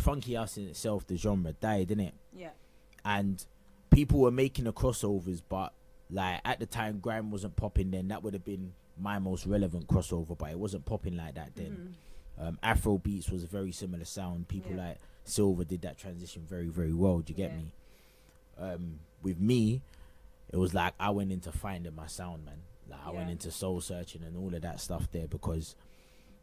funky house in itself, the genre died, didn't it? Yeah. And people were making the crossovers, but like at the time grime wasn't popping then. That would have been my most relevant crossover, but it wasn't popping like that then. Afro beats was a very similar sound. People like Silver did that transition very, very well. Do you get me? With me, it was like I went into finding my sound, man. Like I went into soul searching and all of that stuff there, because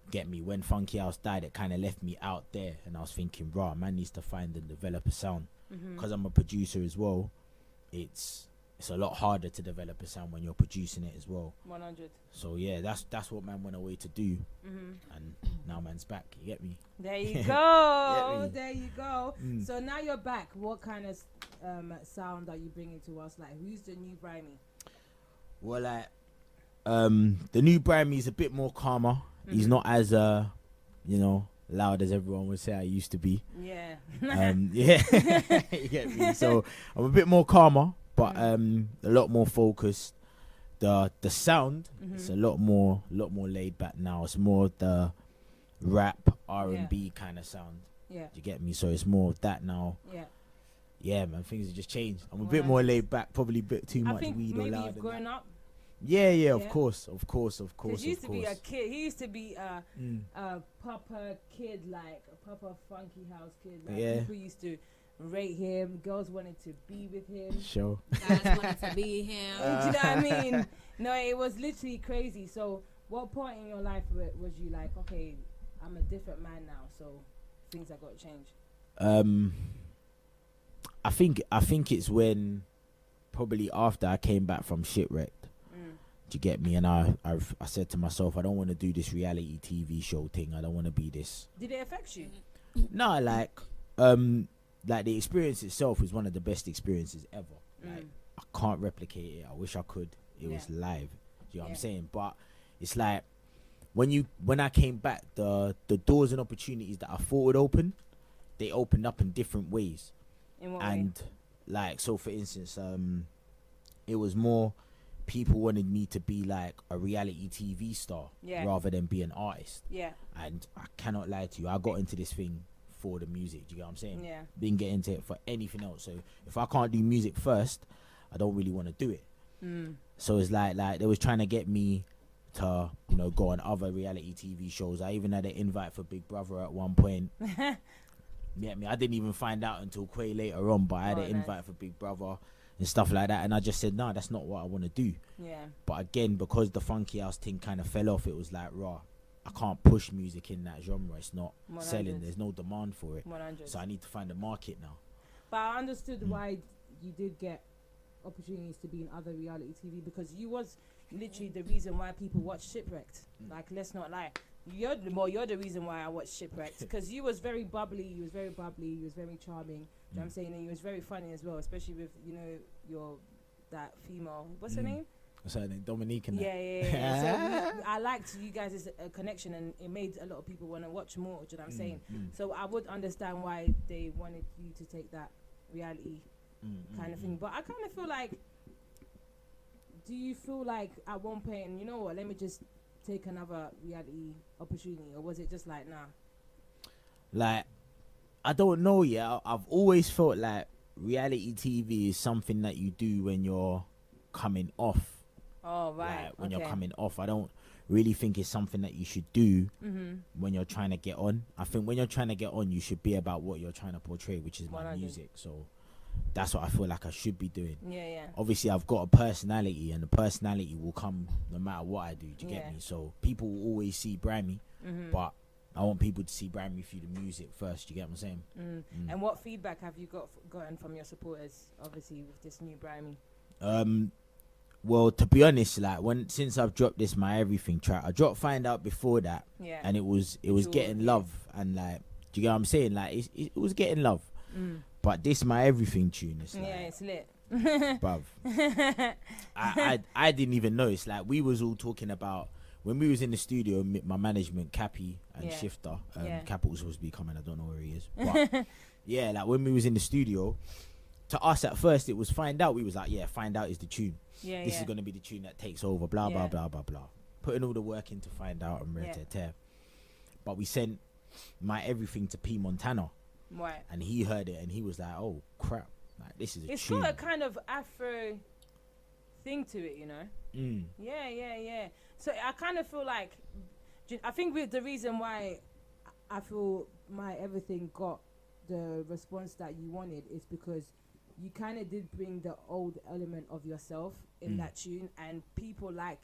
get me, when Funky House died, it kind of left me out there, and I was thinking, raw, man needs to find and develop a sound. Because I'm a producer as well, it's a lot harder to develop a sound when you're producing it as well. 100. So yeah, that's what man went away to do, and now man's back. You get me? There you go. There you go. So now you're back. What kind of sound are you bringing to us? Like, who's the new Brimey? Well, like, the new Brimey is a bit more calmer. He's not as loud as everyone would say I used to be. Yeah. Yeah. You get me? So I'm a bit more calmer, but a lot more focused. The sound is a lot more laid back now. It's more the rap R&B kind of sound. Yeah. Do you get me? So it's more of that now. Yeah. Yeah, man, things have just changed. I'm a bit more laid back, probably a bit too much weed or loud. Maybe you've grown up. Yeah, of course. He used to be a kid. He used to be a proper kid, like a proper funky house kid. Like people used to rate him. Girls wanted to be with him. Sure. Guys wanted to be him. Do you know what I mean? No, it was literally crazy. So, what point in your life was you like, okay, I'm a different man now, so things have got to change? I think it's when probably after I came back from Shipwrecked. Do you get me? And I said to myself, I don't want to do this reality TV show thing. I don't want to be this. Did it affect you? No, like the experience itself was one of the best experiences ever. Like, I can't replicate it. I wish I could. It was live. Do you know what I'm saying? But it's like when I came back, the doors and opportunities that I thought would open, they opened up in different ways. In what way? Like, so for instance, it was more people wanted me to be like a reality TV star rather than be an artist. Yeah. And I cannot lie to you, I got into this thing for the music. Do you get what I'm saying? Yeah. Didn't get into it for anything else. So if I can't do music first, I don't really want to do it. So it's like they was trying to get me to, go on other reality TV shows. I even had an invite for Big Brother at one point. Yeah, I didn't even find out until quite later on, but I had an invite for Big Brother and stuff like that, and I just said, no, that's not what I want to do. Yeah. But again, because the funky house thing kind of fell off, it was like, raw, I can't push music in that genre. It's not 100. Selling. There's no demand for it. 100. So I need to find a market now. But I understood why you did get opportunities to be in other reality TV, because you was literally the reason why people watch Shipwrecked. Like, let's not lie. You're the reason why I watched Shipwrecked, because you was very bubbly, you was very charming. You know what I'm saying? And you was very funny as well, especially with, that female, what's her name? What's her name? Dominique and Yeah. So I liked you guys' connection, and it made a lot of people want to watch more. Do you know what I'm saying? So I would understand why they wanted you to take that reality kind of thing. But I kind of feel like, do you feel like at one point, you know what, let me just take another reality opportunity, or was it just like, nah? Like, I don't know yet. I've always felt like reality TV is something that you do when you're coming off. Oh, right. Like, when you're coming off. I don't really think it's something that you should do when you're trying to get on. I think when you're trying to get on, you should be about what you're trying to portray, which is 100. my music. So that's what I feel like I should be doing. Yeah. Obviously, I've got a personality, and the personality will come no matter what I do. Do you get me? So people will always see Brimey, but I want people to see Brimey through the music first. Do you get what I'm saying? And what feedback have you gotten from your supporters, obviously, with this new Brimey? Well, to be honest, like since I've dropped this My Everything track, I dropped Find Out before that, and it was getting love, and like, do you get what I'm saying? Like it was getting love, but this My Everything tune is like, it's lit, bruv. I didn't even know. It's like we was all talking about when we was in the studio. My management, Cappy and Shifter, Capital was supposed to be coming. I don't know where he is, but yeah, like when we was in the studio, to us at first it was Find Out. We was like, Find Out is the tune. This is gonna be the tune that takes over. Blah blah blah blah blah. Putting all the work in to Find Out and tear. But we sent My Everything to P Montana, Right. And he heard it and he was like, oh crap, like this is a it's tune. got a kind of Afro thing to it, you know. Yeah. So I kind of feel like, I think with the reason why I feel My Everything got the response that you wanted is because you kind of did bring the old element of yourself in that tune, and people like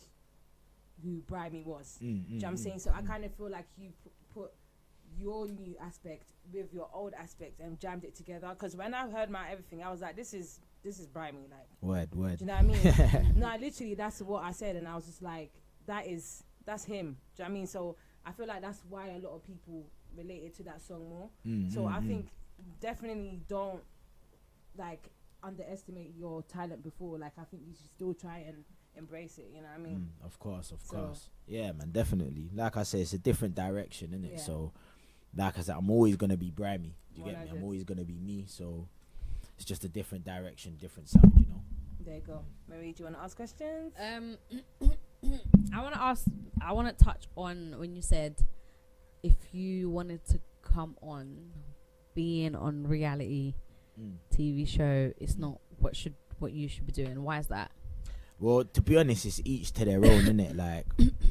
who Brimey was. Do you know what I'm saying? So I kind of feel like you put your new aspect with your old aspect and jammed it together. Because when I heard My Everything, I was like, this is Brimey. Like, word. Do you know what I mean? No, literally, that's what I said, and I was just like, that's him. Do you know what I mean? So I feel like that's why a lot of people related to that song more. So I think definitely don't like underestimate your talent before. Like, I think you should still try and embrace it, you know what I mean? Of course. Yeah, man, definitely. Like I said, it's a different direction, isn't it? Yeah. So, like I said, I'm always going to be Brimey. Do you get me? 100. I'm always going to be me. So, it's just a different direction, different sound, you know? There you go. Marie, do you want to ask questions? I want to touch on when you said if you wanted to come on being on reality TV show, it's not what you should be doing. Why is that? Well, to be honest, it's each to their own, innit? Like,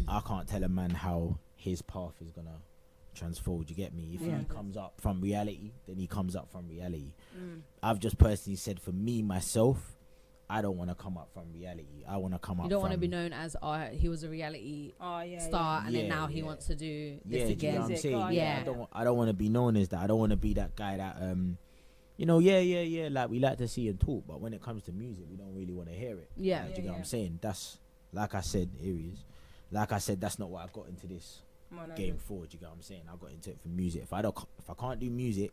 I can't tell a man how his path is gonna transfold. You get me? If he comes up from reality, then he comes up from reality. I've just personally said, for me myself, I don't want to come up from reality. I want to come up. You don't want to be known as he was a reality star, and then now he wants to do this again. You know what I'm saying? Yeah. I don't want to be known as that. I don't want to be that guy that you know, like we like to see and talk, but when it comes to music, we don't really want to hear it. Yeah. Do you know what I'm saying? That's, like I said, here he is. Like I said, that's not what I got into this game for. Do you get what I'm saying? I got into it for music. If I can't do music,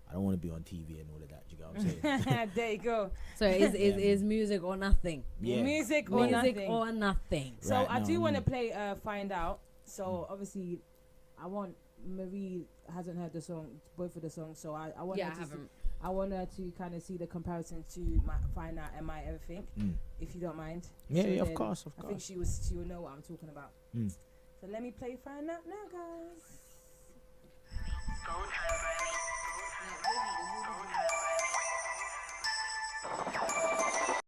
I don't want to be on TV and all of that. Do you get what I'm saying? There you go. So is music or nothing? Yeah. Music or nothing. So right I now, do want to play Find Out. So obviously, I want Marie hasn't heard the song, both of the songs. So I want her to I want her to kind of see the comparison to Find Out and My Everything, if you don't mind. Yeah, so of course. I think she will know what I'm talking about. So let me play Find Out now, guys.